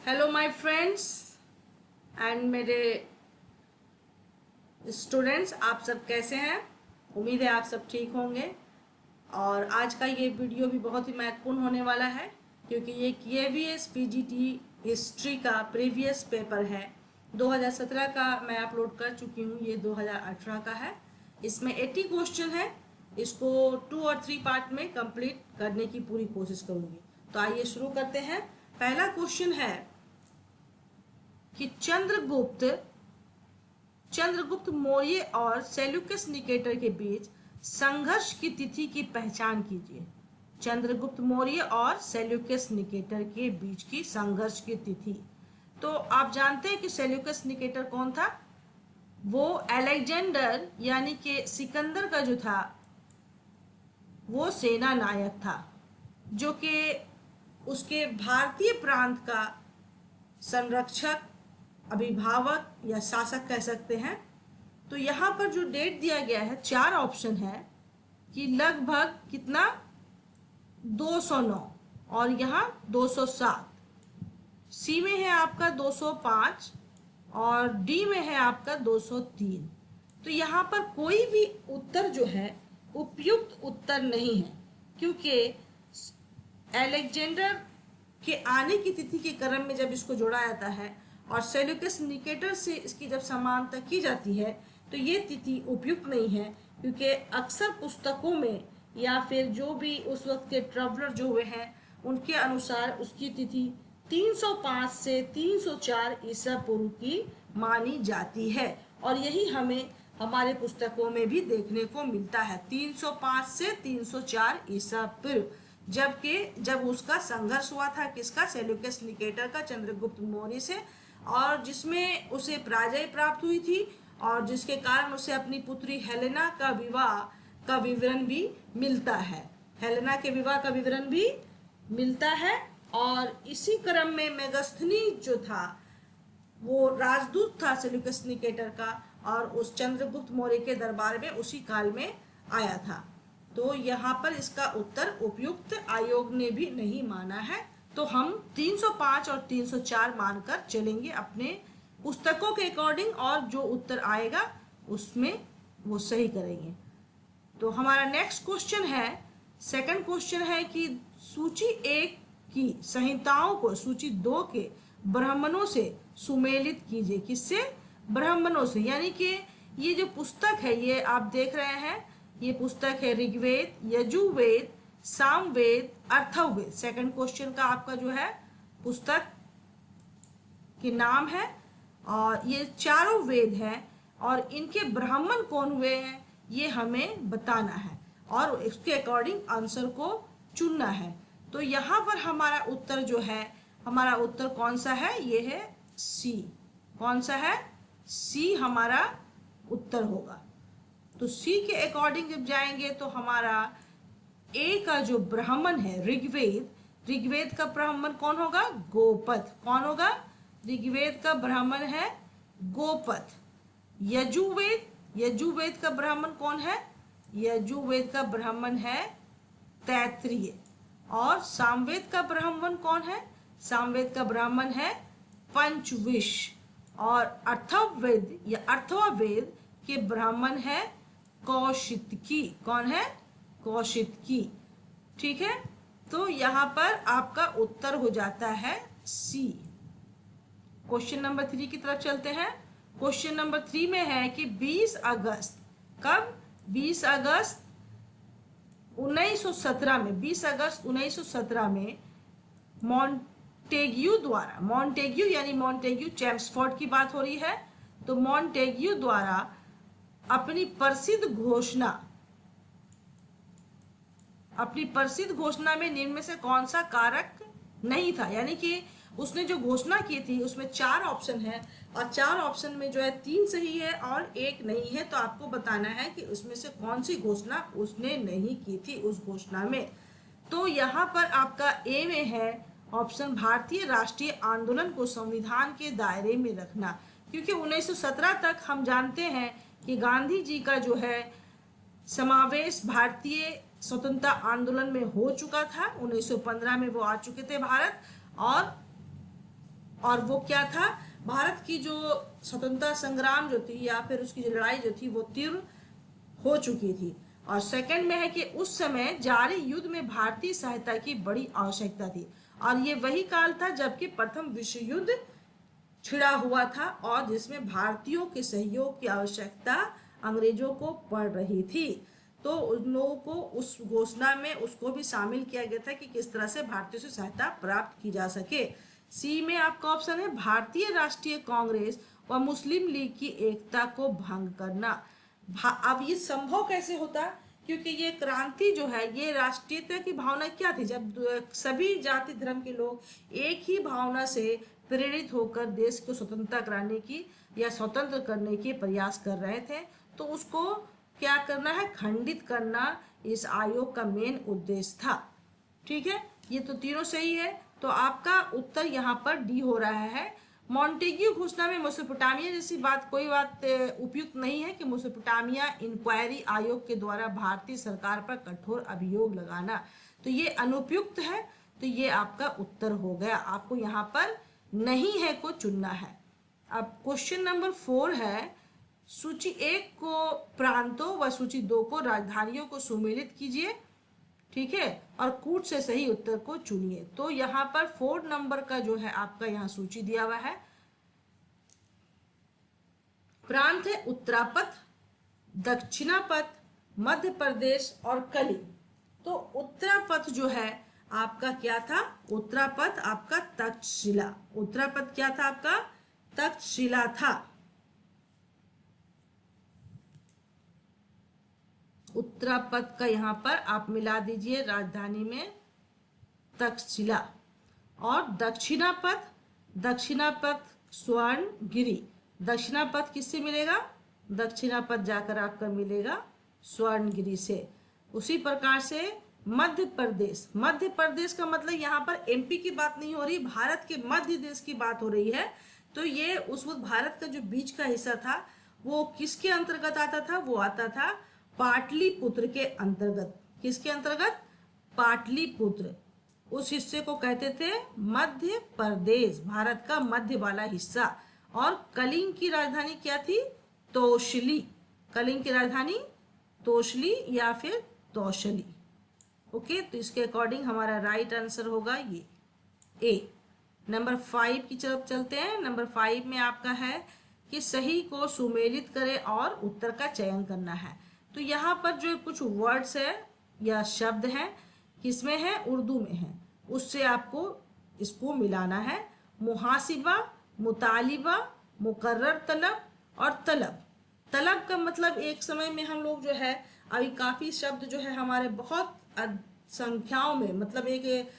Hello my friends and मेरे students, आप सब कैसे हैं। उम्मीद है आप सब ठीक होंगे। और आज का ये वीडियो भी बहुत ही महत्वपूर्ण होने वाला है क्योंकि ये KVS PGT हिस्ट्री का प्रीवियस पेपर है। 2017 का मैं अपलोड कर चुकी हूँ, ये 2018 का है। इसमें 80 क्वेश्चन है। इसको 2 और 3 पार्ट में कंप्लीट करने की पूरी कोशिश करूँगी। तो आइए शुरू करते हैं। पहला क्वेश्चन है कि चंद्रगुप्त मौर्य और सेल्यूकस निकेटर के बीच संघर्ष की तिथि की पहचान कीजिए। चंद्रगुप्त मौर्य और सेल्यूकस निकेटर के बीच की संघर्ष की तिथि। तो आप जानते हैं कि सेल्यूकस निकेटर कौन था। वो अलेक्जेंडर यानी कि सिकंदर का जो था वो सेना नायक था, जो कि उसके भारतीय प्रांत का संरक्षक, अभिभावक या शासक कह सकते हैं। तो यहाँ पर जो डेट दिया गया है, 4 ऑप्शन है कि लगभग कितना 209 और यहाँ 207, सी में है आपका 205 और डी में है आपका 203। तो यहाँ पर कोई भी उत्तर जो है उपयुक्त उत्तर नहीं है, क्योंकि अलेक्जेंडर के आने की तिथि के क्रम में जब इसको जोड़ा जाता है और सेल्यूकस निकेटर से इसकी जब समानता की जाती है तो ये तिथि उपयुक्त नहीं है, क्योंकि अक्सर पुस्तकों में या फिर जो भी उस वक्त के ट्रैवलर जो हुए हैं उनके अनुसार उसकी तिथि 305 से 304 ईसा पूर्व की मानी जाती है। और यही हमें हमारे पुस्तकों में भी देखने को मिलता है, 305 से 304 ईसा पूर्व, जबकि जब उसका संघर्ष हुआ था किसका, सेल्यूकस निकेटर का चंद्रगुप्त मौर्य से, और जिसमें उसे पराजय प्राप्त हुई थी और जिसके कारण उसे अपनी पुत्री हेलेना का विवाह का विवरण भी मिलता है। हेलेना के विवाह का विवरण भी मिलता है। और इसी क्रम में मेगस्थनीज जो था वो राजदूत था सेल्यूकस निकेटर का और उस चंद्रगुप्त मौर्य के दरबार में उसी काल में आया था। तो यहाँ पर इसका उत्तर उपयुक्त आयोग ने भी नहीं माना है। तो हम 305 और 304 मानकर चलेंगे अपने पुस्तकों के अकॉर्डिंग, और जो उत्तर आएगा उसमें वो सही करेंगे। तो हमारा नेक्स्ट क्वेश्चन है, सेकंड क्वेश्चन है कि सूची 1 की संहिताओं को सूची 2 के ब्राह्मणों से सुमेलित कीजिए। किससे? ब्राह्मणों से। यानी कि ये जो पुस्तक है ये आप देख रहे हैं, ये पुस्तक है ऋग्वेद, यजुर्वेद, सामवेद, अथर्ववेद। सेकंड क्वेश्चन का आपका जो है पुस्तक के नाम है, और ये चारों वेद हैं और इनके ब्राह्मण कौन हुए हैं ये हमें बताना है और इसके अकॉर्डिंग आंसर को चुनना है। तो यहाँ पर हमारा उत्तर जो है, हमारा उत्तर कौन सा है, ये है सी। कौन सा है? सी हमारा उत्तर होगा। तो सी के अकॉर्डिंग जब जाएंगे तो हमारा ए का जो ब्राह्मण है ऋग्वेद, ऋग्वेद का ब्राह्मण कौन होगा? गोपथ। कौन होगा? ऋग्वेद का ब्राह्मण है गोपथ। यजुर्वेद, यजुर्वेद का ब्राह्मण कौन है? यजुर्वेद का ब्राह्मण है तैत्तिरीय। और सामवेद का ब्राह्मण कौन है? सामवेद का ब्राह्मण है पंचविश। और अथर्ववेद या अथर्ववेद के ब्राह्मण है कौशितकी। कौन है? कौशितकी। ठीक है, तो यहाँ पर आपका उत्तर हो जाता है सी। क्वेश्चन नंबर 3 की तरफ चलते हैं। क्वेश्चन नंबर 3 में है कि 20 अगस्त, कब? 20 अगस्त 1917 में, 20 अगस्त 1917 में मॉन्टेग्यू द्वारा, मॉन्टेग्यू यानी मॉन्टेग्यू चेम्सफोर्ड की बात हो रही है, तो मॉन्टेग्यू द्वारा अपनी प्रसिद्ध घोषणा में निम्न में से कौन सा कारक नहीं था। यानी कि उसने जो घोषणा की थी उसमें 4 ऑप्शन है और 4 ऑप्शन में जो है 3 सही है और 1 नहीं है। तो आपको बताना है कि उसमें से कौन सी घोषणा उसने नहीं की थी उस घोषणा में। तो यहाँ पर आपका ए में है ऑप्शन, भारतीय राष्ट्रीय आंदोलन को संविधान के दायरे में रखना। क्योंकि 1917 तक हम जानते हैं कि गांधी जी का जो है समावेश भारतीय स्वतंत्रता आंदोलन में हो चुका था। 1915 में वो आ चुके थे भारत, और और वो क्या था, भारत की जो स्वतंत्रता संग्राम जो थी या फिर उसकी जो लड़ाई जो थी वो तीव्र हो चुकी थी। और सेकंड में है कि उस समय जारी युद्ध में भारतीय सहायता की बड़ी आवश्यकता थी, और ये वही काल था जबकि प्रथम विश्व युद्ध छिड़ा हुआ था और जिसमें भारतीयों के सहयोग की आवश्यकता अंग्रेजों को पड़ रही थी। तो उन लोगों को उस घोषणा में उसको भी शामिल किया गया था कि किस तरह से भारतीयों से सहायता प्राप्त की जा सके। सी में आपका ऑप्शन है भारतीय राष्ट्रीय कांग्रेस व मुस्लिम लीग की एकता को भंग करना। अब ये संभव कैसे होता, क्योंकि ये क्रांति जो है ये राष्ट्रीयता की भावना क्या थी, जब सभी जाति धर्म के लोग एक ही भावना से प्रेरित होकर देश को स्वतंत्रता कराने की या स्वतंत्र करने के प्रयास कर रहे थे, तो उसको क्या करना है, खंडित करना इस आयोग का मेन उद्देश्य था। ठीक है, ये तो तीनों सही है, तो आपका उत्तर यहाँ पर डी हो रहा है। मॉन्टेग्यू घोषणा में मेसोपोटामिया जैसी बात कोई बात उपयुक्त नहीं है कि मेसोपोटामिया इंक्वायरी आयोग के द्वारा भारतीय सरकार पर कठोर अभियोग लगाना, तो ये अनुपयुक्त है, तो ये आपका उत्तर हो गया। आपको यहाँ पर नहीं है को चुनना है। अब क्वेश्चन नंबर 4 है, सूची 1 को प्रांतों व सूची 2 को राजधानियों को सुमेलित कीजिए। ठीक है, और कूट से सही उत्तर को चुनिए। तो यहाँ पर 4 नंबर का जो है आपका यहाँ सूची दिया हुआ है। प्रांत है उत्तरापथ, दक्षिणापथ, मध्य प्रदेश और कलिंग। तो उत्तरापथ जो है आपका क्या था, उत्तरापथ आपका तक्षशिला, उत्तरापथ क्या था आपका, तक्षशिला था। उत्तरापथ का यहाँ पर आप मिला दीजिए राजधानी में तक्षशिला। और दक्षिणापथ, दक्षिणापथ स्वर्णगिरी, दक्षिणापथ किससे मिलेगा, दक्षिणापथ जाकर आपका मिलेगा स्वर्णगिरी से। उसी प्रकार से मध्य प्रदेश, मध्य प्रदेश का मतलब यहाँ पर एमपी की बात नहीं हो रही, भारत के मध्य देश की बात हो रही है। तो ये उस वक्त भारत का जो बीच का हिस्सा था वो किसके अंतर्गत आता था, वो आता था पाटलिपुत्र के अंतर्गत। किसके अंतर्गत, पाटलिपुत्र, उस हिस्से को कहते थे मध्य प्रदेश, भारत का मध्य वाला हिस्सा। और कलिंग की राजधानी क्या थी, तोशली, कलिंग की राजधानी तोशली या फिर तौशली। ओके, तो इसके अकॉर्डिंग हमारा राइट आंसर होगा ये ए। नंबर 5 की तरफ चलते हैं। नंबर 5 में आपका है कि सही को सुमेलित करें और उत्तर का चयन करना है। तो यहाँ पर जो कुछ वर्ड्स है या शब्द हैं, किसमें है, उर्दू में है, उससे आपको इसको मिलाना है। मुहासिबा, मुतालिबा, मुकर्रर तलब और तलब। तलब का मतलब एक समय में हम लोग जो है अभी काफ़ी शब्द जो है हमारे बहुत संख्याओं में, मतलब एक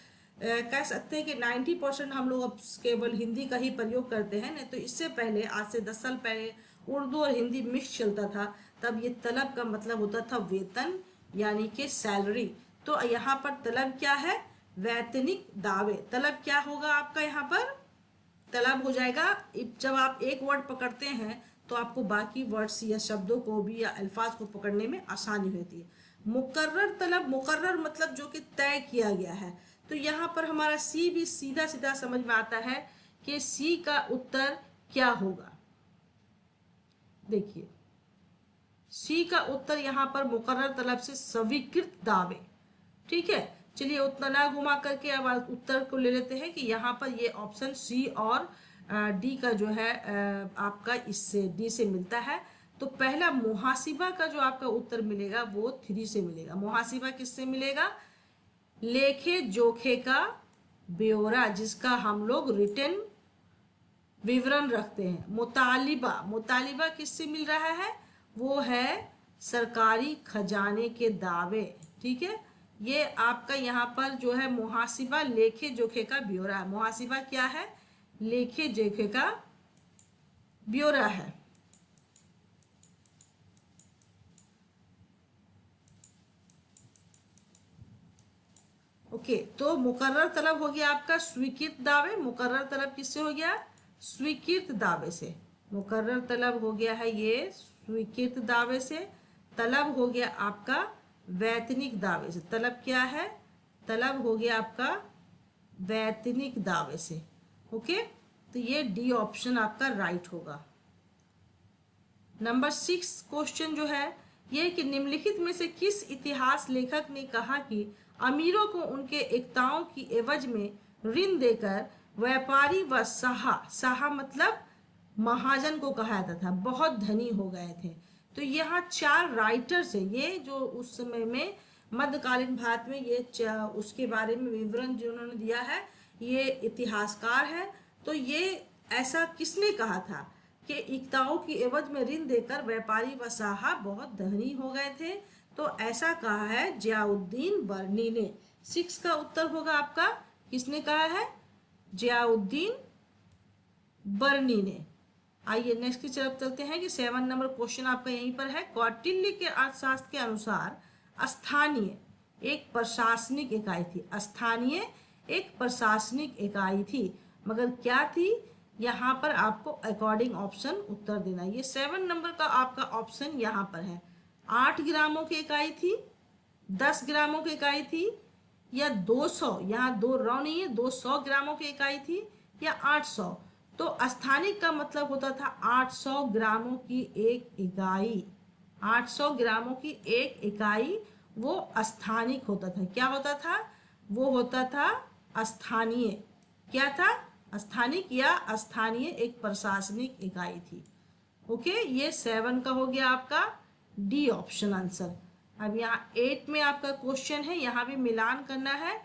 कह सकते हैं कि 90% हम लोग अब केवल हिंदी का ही प्रयोग करते हैं। नहीं तो इससे पहले, आज से 10 साल पहले उर्दू और हिंदी मिक्स चलता था, तब ये तलब का मतलब होता था वेतन यानी कि सैलरी। तो यहाँ पर तलब क्या है, वैतनिक दावे। तलब क्या होगा आपका यहाँ पर, तलब हो जाएगा। जब आप एक वर्ड पकड़ते हैं तो आपको बाकी वर्ड्स या शब्दों को भी या अल्फाज को पकड़ने में आसानी होती है। मुकर्रर तलब, मुकर्रर मतलब जो कि तय किया गया है। तो यहाँ पर हमारा सी भी सीधा सीधा समझ में आता है कि सी का उत्तर क्या होगा। देखिए सी का उत्तर यहाँ पर मुकर्रर तलब से स्वीकृत दावे। ठीक है, चलिए उतना ना घुमा करके अब उत्तर को ले लेते हैं कि यहाँ पर ये ऑप्शन सी और डी का जो है आपका इससे डी से मिलता है। तो पहला मुहासिबा का जो आपका उत्तर मिलेगा वो 3 से मिलेगा। मुहासिबा किससे मिलेगा, लेखे जोखे का ब्यौरा, जिसका हम लोग रिटर्न विवरण रखते हैं। मुतालिबा, मुतालिबा किससे मिल रहा है, वो है सरकारी खजाने के दावे। ठीक है, ये आपका यहाँ पर जो है मुहासिबा लेखे जोखे का ब्यौरा है। मुहासिबा क्या है, लेखे जोखे का ब्यौरा है। ओके, तो मुकर्रर तलब हो गया आपका स्वीकृत दावे। मुकर्रर तलब किससे हो गया, स्वीकृत दावे से। मुकर्रर तलब हो गया है ये स्वीकृत दावे से। तलब हो गया आपका वैतनिक दावे से। तलब क्या है, तलब हो गया आपका वैतनिक दावे से। ओके, तो ये डी ऑप्शन आपका राइट होगा। नंबर 6 क्वेश्चन जो है ये कि निम्नलिखित में से किस इतिहास लेखक ने कहा कि अमीरों को उनके एकताओं की एवज में ऋण देकर व्यापारी व साहा मतलब महाजन को कहा जाता था, बहुत धनी हो गए थे। तो यहाँ 4 राइटर्स है, ये जो उस समय में मध्यकालीन भारत में ये उसके बारे में विवरण जो उन्होंने दिया है, ये इतिहासकार है। तो ये ऐसा किसने कहा था कि एकताओं की एवज में ऋण देकर व्यापारी व साहब बहुत धनी हो गए थे? तो ऐसा कहा है जियाउद्दीन बर्नी ने। 6 का उत्तर होगा आपका, किसने कहा है? जियाउद्दीन बर्नी ने। आइए नेक्स्ट की तरफ चलते हैं कि 7 नंबर क्वेश्चन आपका यहीं पर है। कौटिल्य के अर्थशास्त्र के अनुसार स्थानीय एक प्रशासनिक इकाई थी। स्थानीय एक प्रशासनिक इकाई थी, मगर क्या थी? यहाँ पर आपको अकॉर्डिंग ऑप्शन उत्तर देना। ये 7 नंबर का आपका ऑप्शन यहाँ पर है। 8 ग्रामों की इकाई थी, 10 ग्रामों की इकाई थी, या 200, यहाँ 2 रौ नहीं है, 200 ग्रामों की इकाई थी, या 800। तो स्थानिक का मतलब होता था 800 ग्रामों की एक इकाई। 800 ग्रामों की एक इकाई वो स्थानिक होता था। क्या होता था? वो होता था स्थानीय। क्या था? स्थानिक या स्थानीय एक प्रशासनिक इकाई थी। ओके, ये 7 का हो गया आपका डी ऑप्शन आंसर। अब यहाँ 8 में आपका क्वेश्चन है, यहाँ भी मिलान करना है।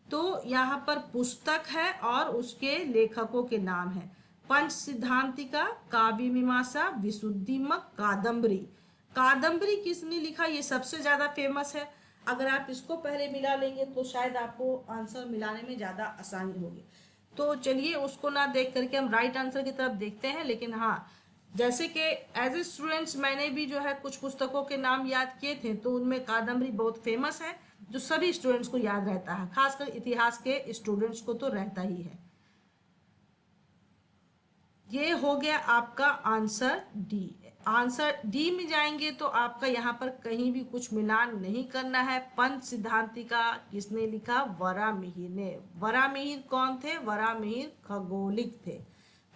तो यहाँ पर पुस्तक है और उसके लेखकों के नाम है। पंच सिद्धांतिका, काव्य मीमांसा, विशुद्धिमक, कादम्बरी। कादम्बरी किसने लिखा? ये सबसे ज्यादा फेमस है। अगर आप इसको पहले मिला लेंगे तो शायद आपको आंसर मिलाने में ज्यादा आसानी होगी। तो चलिए उसको ना देख करके हम राइट आंसर की तरफ देखते हैं। लेकिन हाँ, जैसे कि एज ए स्टूडेंट्स मैंने भी जो है कुछ पुस्तकों के नाम याद किए थे, तो उनमें कादम्बरी बहुत फेमस है, जो सभी स्टूडेंट्स को याद रहता है, खासकर इतिहास के स्टूडेंट्स को तो रहता ही है। ये हो गया आपका आंसर डी। आंसर डी में जाएंगे तो आपका यहाँ पर कहीं भी कुछ मिलान नहीं करना है। पंच सिद्धांतिका किसने लिखा? वरामिहिर ने। वरामिहिर कौन थे? वरामिहिर खगोलिक थे।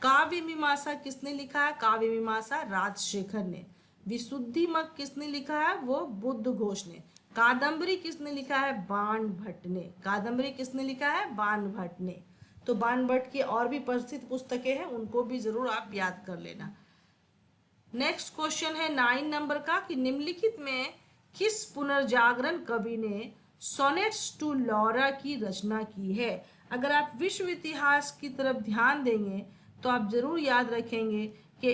काव्य मीमांसा किसने लिखा है? काव्य मीमांसा राजशेखर ने। विशुद्धिमक किसने लिखा है? वो बुद्ध घोष ने। कादम्बरी किसने लिखा है? बाण भट्ट ने। कादम्बरी किसने लिखा है? बाण भट्ट ने। तो बाण भट्ट की और भी प्रसिद्ध पुस्तकें हैं, उनको भी जरूर आप याद कर लेना। नेक्स्ट क्वेश्चन है 9 नंबर का कि निम्नलिखित में किस पुनर्जागरण कवि ने सोनेट्स टू लौरा की रचना की है? अगर आप विश्व इतिहास की तरफ ध्यान देंगे तो आप जरूर याद रखेंगे कि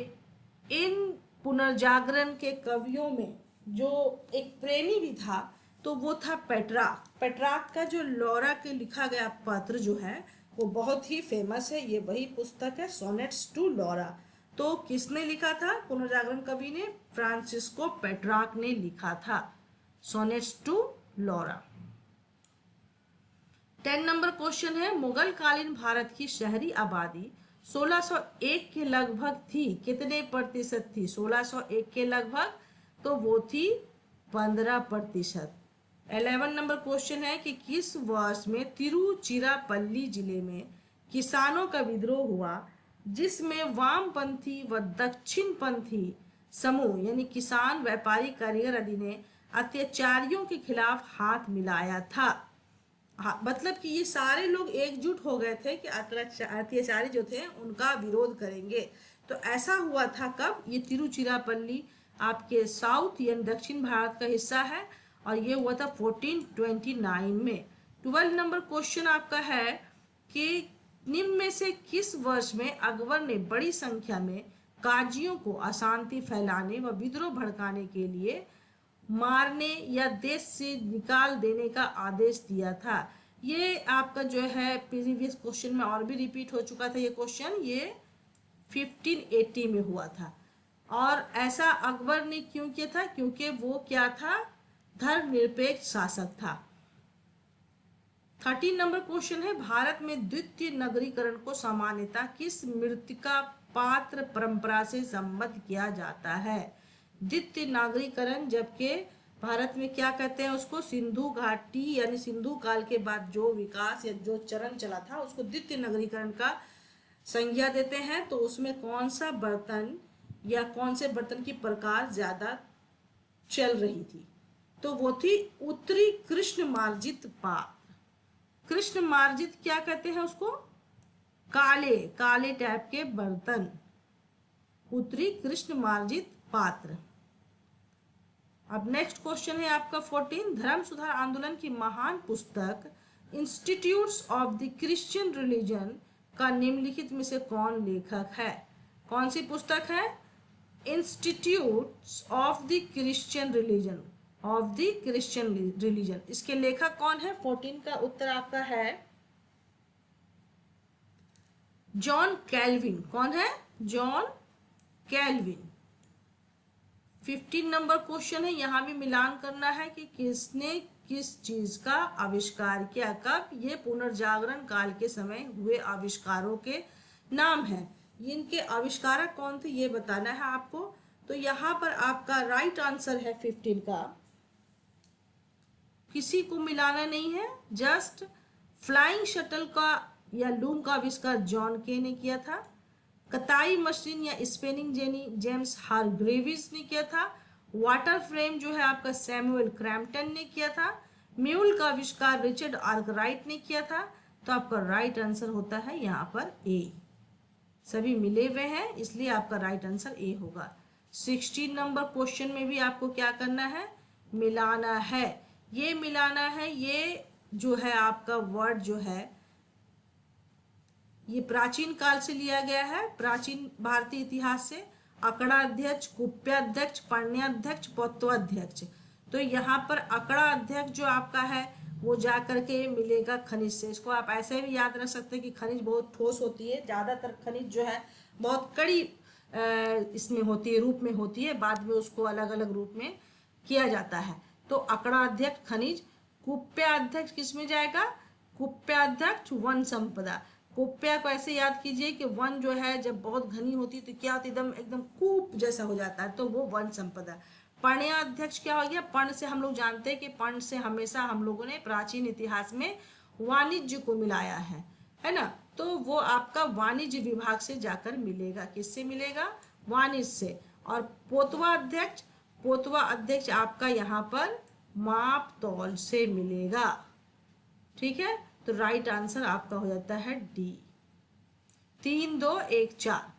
इन पुनर्जागरण के कवियों में जो एक प्रेमी भी था, तो वो था पेट्रार्क। पेट्रार्क का जो लौरा के लिखा गया पत्र जो है वो बहुत ही फेमस है। ये वही पुस्तक है सोनेट्स टू लौरा। तो किसने लिखा था? पुनर्जागरण कवि ने फ्रांसिस्को पेट्रार्क ने लिखा था सोनेट्स टू लौरा। 10 नंबर क्वेश्चन है मुगल कालीन भारत की शहरी आबादी 1601 के लगभग थी। कितने प्रतिशत थी? 1601 के लगभग, तो वो थी 15%। 11 नंबर क्वेश्चन है कि किस वर्ष में तिरुचिरापल्ली जिले में किसानों का विद्रोह हुआ जिसमें वामपंथी व दक्षिणपंथी समूह यानी किसान, व्यापारी, कारीगर आदि ने अत्याचारियों के खिलाफ हाथ मिलाया था? हाँ, मतलब कि ये सारे लोग एकजुट हो गए थे कि अत्याचारी जो थे उनका विरोध करेंगे। तो ऐसा हुआ था कब? ये तिरुचिरापल्ली आपके साउथ यानी दक्षिण भारत का हिस्सा है और ये हुआ था 1429 में। 12 नंबर क्वेश्चन आपका है कि निम्न में से किस वर्ष में अकबर ने बड़ी संख्या में काजियों को अशांति फैलाने व विद्रोह भड़काने के लिए मारने या देश से निकाल देने का आदेश दिया था? ये आपका जो है प्रीवियस क्वेश्चन में और भी रिपीट हो चुका था ये क्वेश्चन। ये 1580 में हुआ था। और ऐसा अकबर ने क्यों किया था? क्योंकि वो क्या था? धर्मनिरपेक्ष शासक था। 13 नंबर क्वेश्चन है भारत में द्वितीय नगरीकरण को सामान्यतः किस मृत्तिका पात्र परंपरा से संबद्ध किया जाता है? द्वितीय नागरीकरण, जबकि भारत में क्या कहते हैं उसको? सिंधु घाटी यानी सिंधु काल के बाद जो विकास या जो चरण चला था उसको द्वितीय नगरीकरण का संज्ञा देते हैं तो उसमें कौन सा बर्तन या कौन से बर्तन की प्रकार ज्यादा चल रही थी, तो वो थी उत्तरी कृष्ण मार्जित पात्र। कृष्ण मार्जित क्या कहते हैं उसको, काले काले टाइप के बर्तन, उत्तरी कृष्ण मार्जित पात्र। अब नेक्स्ट क्वेश्चन है आपका 14, धर्म सुधार आंदोलन की महान पुस्तक institutes of the Christian religion का निम्नलिखित में से कौन लेखक है। कौन सी पुस्तक है, institutes of the Christian religion, of the Christian religion. इसके लेखक कौन है, 14 का उत्तर आपका है जॉन कैल्विन। कौन है, जॉन कैल्विन। 15 नंबर क्वेश्चन है, यहां भी मिलान करना है कि किसने किस चीज का आविष्कार किया, कब, ये पुनर्जागरण काल के समय हुए आविष्कारों के नाम है। इनके आविष्कारक कौन थे ये बताना है आपको। तो यहाँ पर आपका राइट आंसर है 15 का, किसी को मिलाना नहीं है, जस्ट फ्लाइंग शटल का या लूम का आविष्कार जॉन के ने किया था। कताई मशीन या स्पेनिंग जेनी जेम्स हारग्रेविस ने किया था। वाटर फ्रेम जो है आपका सैमुअल क्रैम्पटन ने किया था। म्यूल का आविष्कार रिचर्ड आर्कराइट ने किया था। तो आपका राइट आंसर होता है यहाँ पर ए, सभी मिले हुए हैं इसलिए आपका राइट आंसर ए होगा। 16 नंबर क्वेश्चन में भी आपको क्या करना है, मिलाना है। ये मिलाना है, ये जो है आपका वर्ड जो है ये प्राचीन काल से लिया गया है, प्राचीन भारतीय इतिहास से। अकड़ाध्यक्ष, कुप्याध्यक्ष, पण्याध्यक्ष, पौत्वाध्यक्ष। तो यहाँ पर अकड़ाध्यक्ष जो आपका है वो जा करके मिलेगा खनिज से। इसको आप ऐसे भी याद रख सकते हैं कि खनिज बहुत ठोस होती है, ज्यादातर खनिज जो है बहुत कड़ी इसमें होती है, रूप में होती है, बाद में उसको अलग अलग रूप में किया जाता है। तो अकड़ाध्यक्ष खनिज। कुप्याध्यक्ष किसमें जाएगा, कुप्याध्यक्ष वन संपदा। कुप्या को ऐसे याद कीजिए कि वन जो है जब बहुत घनी होती है तो क्या होती है, एकदम एकदम कूप जैसा हो जाता है, तो वो वन संपदा। पर्ण्याध्यक्ष क्या हो गया, पर्ण से हम लोग जानते हैं कि पर्ण से हमेशा हम लोगों ने प्राचीन इतिहास में वाणिज्य को मिलाया है ना। तो वो आपका वाणिज्य विभाग से जाकर मिलेगा, किससे मिलेगा, वाणिज्य से। और पोतवा अध्यक्ष, पोतवा अध्यक्ष आपका यहाँ पर माप तौल से मिलेगा, ठीक है। तो राइट आंसर आपका हो जाता है डी, 3, 2, 1, 4।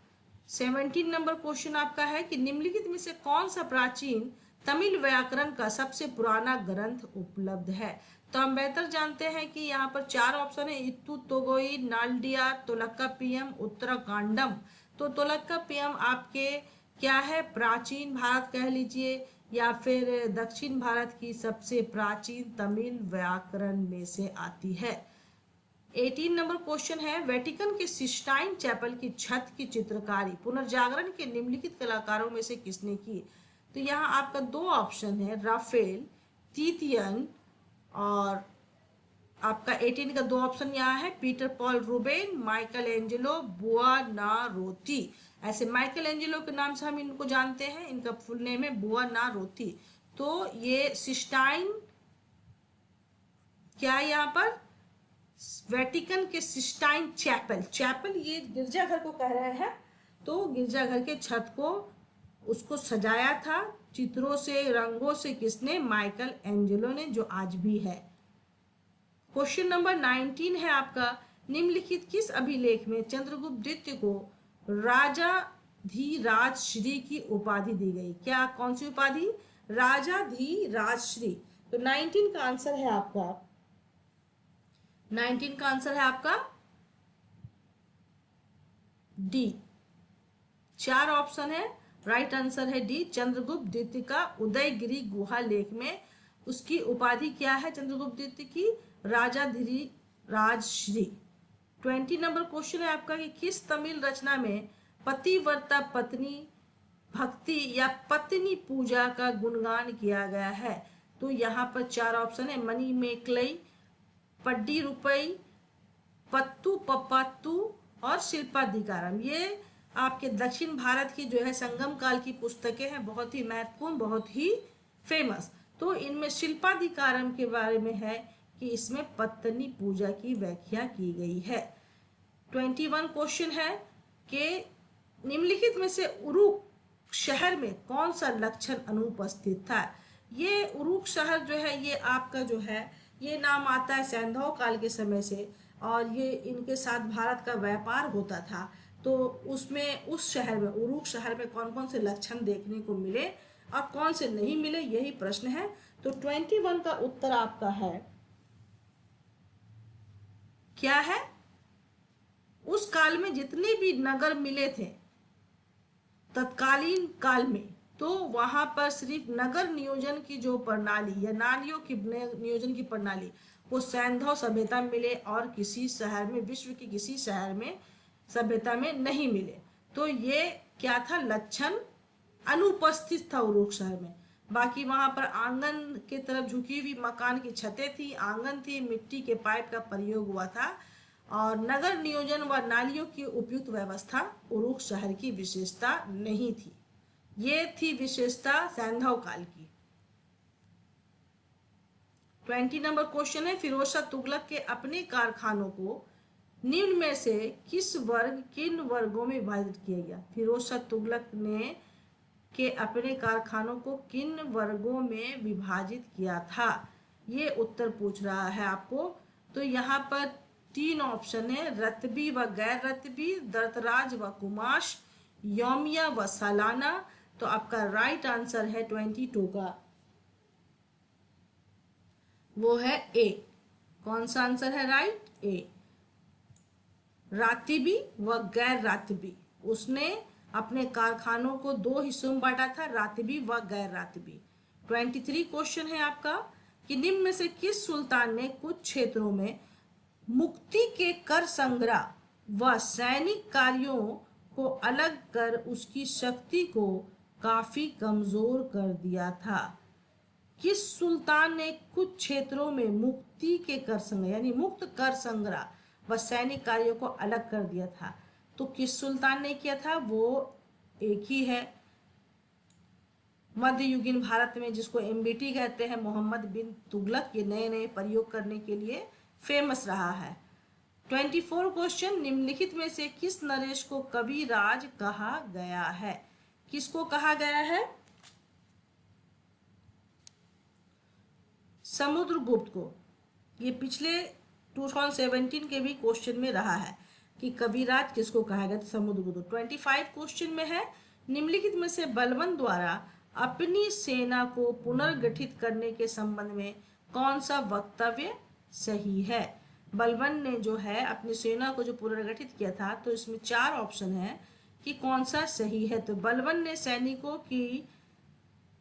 17 नंबर क्वेश्चन आपका है कि निम्नलिखित में से कौन सा प्राचीन तमिल व्याकरण का सबसे पुराना ग्रंथ उपलब्ध है। तो हम बेहतर जानते हैं कि यहाँ पर 4 ऑप्शन है, इत्तु तोगोई, नालडिया, तोलक्कापियम, उत्तराकांडम। तो तोलक्कापियम आपके क्या है, प्राचीन भारत कह लीजिए या फिर दक्षिण भारत की सबसे प्राचीन तमिल व्याकरण में से आती है। 18 नंबर क्वेश्चन है, वेटिकन के सिस्टाइन चैपल की छत की चित्रकारी पुनर्जागरण के निम्नलिखित कलाकारों में से किसने की। तो यहाँ आपका 2 ऑप्शन है, राफेल, तीतियन, और आपका 18 का 2 ऑप्शन यहाँ है, Peter Paul Rubens, Michelangelo Buonarroti. ऐसे माइकल एंजेलो के नाम से हम इनको जानते हैं, इनका फुल नेम है बुआनारोती। तो ये सिस्टाइन क्या है यहाँ पर, वेटिकन के सिस्टाइन चैपल, चैपल ये गिरजाघर को कह रहे हैं। तो गिरजाघर के छत को उसको सजाया था चित्रों से, रंगों से, किसने, माइकल एंजेलो ने, जो आज भी है। क्वेश्चन नंबर 19 है आपका, निम्नलिखित किस अभिलेख में चंद्रगुप्त द्वितीय को राजाधिराजश्री की उपाधि दी गई। क्या, कौन सी उपाधि, राजाधिराजश्री। तो 19 का आंसर है आपका, 19 का आंसर है आपका डी। 4 ऑप्शन है, राइट आंसर है डी, चंद्रगुप्त द्वितीय का उदयगिरी गुहा लेख में उसकी उपाधि क्या है, चंद्रगुप्त द्वितीय की राजाधिराजश्री। 20 नंबर क्वेश्चन है आपका कि किस तमिल रचना में पतिव्रता पत्नी भक्ति या पत्नी पूजा का गुणगान किया गया है। तो यहाँ पर 4 ऑप्शन है, मणि मेकलई, पड्डी रुपई, पत्तू पप्पात्तू और शिल्पाधिकारम। ये आपके दक्षिण भारत की जो है संगम काल की पुस्तकें हैं, बहुत ही महत्वपूर्ण, बहुत ही फेमस। तो इनमें शिल्पाधिकारम के बारे में है कि इसमें पत्नी पूजा की व्याख्या की गई है। 21 क्वेश्चन है, कि निम्नलिखित में से उरुक शहर में कौन सा लक्षण अनुपस्थित था। ये उरुक शहर जो है ये आपका जो है ये नाम आता है सैंधव काल के समय से, और ये इनके साथ भारत का व्यापार होता था। तो उसमें उस शहर में उरुक शहर में कौन कौन से लक्षण देखने को मिले और कौन से नहीं मिले, यही प्रश्न है। तो 21 का उत्तर आपका है क्या है, उस काल में जितने भी नगर मिले थे तत्कालीन काल में, तो वहां पर सिर्फ नगर नियोजन की जो प्रणाली या नालियों की नियोजन की प्रणाली वो सैंधव सभ्यता में मिले, और किसी शहर में, विश्व के किसी शहर में सभ्यता में नहीं मिले। तो ये क्या था, लक्षण अनुपस्थित था उरुक शहर में। बाकी वहां पर आंगन के तरफ झुकी हुई मकान की छतें थी, आंगन थी, मिट्टी के पाइप का प्रयोग हुआ था, और नगर नियोजन व नालियों की उपयुक्त व्यवस्था उरुक शहर की विशेषता नहीं थी। ये थी विशेषता सैंधव काल की। 20 नंबर क्वेश्चन है, फिरोज शाह तुगलक के अपने कारखानों को निम्न में से किन वर्गों में विभाजित किया गया। फिरोज शाह तुगलक ने के अपने कारखानों को किन वर्गों में विभाजित किया था, ये उत्तर पूछ रहा है आपको। तो यहाँ पर 3 ऑप्शन है, रतबी व गैर रतबी, दर्तराज व कुमाश, यौमिया व सालाना। तो आपका राइट आंसर है 22 का, वो है ए। कौन सा आंसर है राइट, ए। रातिबी व गैर रातिबी, उसने अपने कारखानों को 2 हिस्सों में बांटा था, रातिबी व गैर रातिबी। 23 क्वेश्चन है आपका कि निम्न में से किस सुल्तान ने कुछ क्षेत्रों में मुक्ति के कर संग्रह व सैनिक कार्यों को अलग कर उसकी शक्ति को काफी कमजोर कर दिया था। किस सुल्तान ने कुछ क्षेत्रों में मुक्ति के कर संग्रह यानी मुक्त कर संग्रह व सैनिक कार्यों को अलग कर दिया था। तो किस सुल्तान ने किया था, वो एक ही है मध्ययुगीन भारत में, जिसको एमबीटी कहते हैं, मोहम्मद बिन तुगलक। ये नए नए प्रयोग करने के लिए फेमस रहा है। 24 क्वेश्चन, निम्नलिखित में से किस नरेश को कविराज कहा गया है। किसको कहा गया है, समुद्रगुप्त को। ये पिछले 2017 के भी क्वेश्चन में रहा है कि कविराज किसको कहा गया, समुद्रगुप्त। 25 क्वेश्चन में है, निम्नलिखित में से बलबन द्वारा अपनी सेना को पुनर्गठित करने के संबंध में कौन सा वक्तव्य सही है। बलबन ने जो है अपनी सेना को जो पुनर्गठित किया था, तो इसमें 4 ऑप्शन है कि कौन सा सही है। तो बलबन ने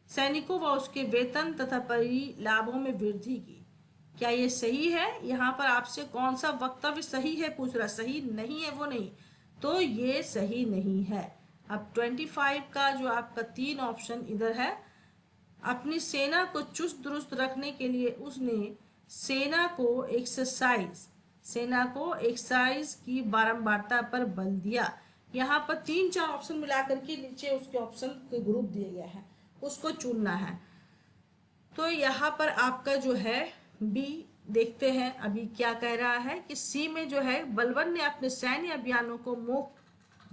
सैनिकों व उसके वेतन तथा परिलाभों में वृद्धि की, क्या ये सही है। यहाँ पर आपसे कौन सा वक्तव्य सही है पूछ रहा, सही नहीं है वो नहीं, तो ये सही नहीं है। अब 25 का जो आपका 3 ऑप्शन इधर है, अपनी सेना को चुस्त दुरुस्त रखने के लिए उसने सेना को एक्सरसाइज की बारंबारता पर बल दिया। यहाँ पर 3-4 ऑप्शन मिलाकर के नीचे उसके ऑप्शन के ग्रुप दिए गए हैं, उसको चुनना है। तो यहाँ पर आपका जो है बी, देखते हैं अभी क्या कह रहा है कि सी में जो है बलबन ने अपने सैन्य अभियानों को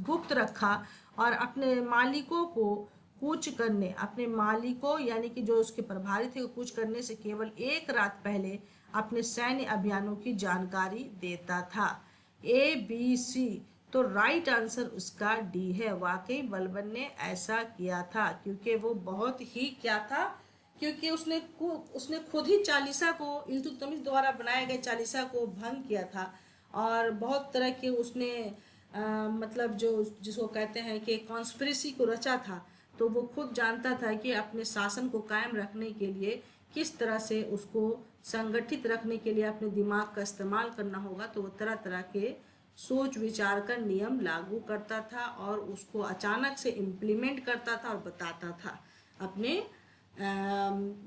गुप्त रखा और अपने मालिकों को अपने मालिकों यानी कि जो उसके प्रभारी थे, कूच करने से केवल 1 रात पहले अपने सैन्य अभियानों की जानकारी देता था। ए बी सी, तो राइट आंसर उसका डी है। वाकई बलबन ने ऐसा किया था, क्योंकि वो बहुत ही क्या था, क्योंकि उसने खुद ही चालीसा को, इल्तुतमिश द्वारा बनाए गए चालीसा को भंग किया था, और बहुत तरह के उसने मतलब जो जिसको कहते हैं कि कॉन्स्पिरेसी को रचा था। तो वो खुद जानता था कि अपने शासन को कायम रखने के लिए किस तरह से उसको संगठित रखने के लिए अपने दिमाग का इस्तेमाल करना होगा। तो वो तरह तरह के सोच विचार का नियम लागू करता था और उसको अचानक से इम्प्लीमेंट करता था और बताता था अपने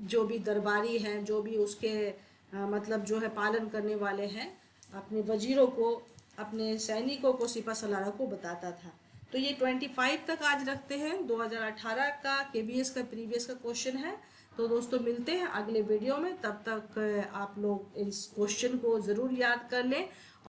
जो भी दरबारी हैं, जो भी उसके मतलब जो है पालन करने वाले हैं, अपने वजीरों को, अपने सैनिकों को, सिपा सलारों को बताता था। तो ये 25 तक आज रखते हैं। 2018 का KBS का प्रीवियस का क्वेश्चन है। तो दोस्तों मिलते हैं अगले वीडियो में, तब तक आप लोग इस क्वेश्चन को ज़रूर याद कर लें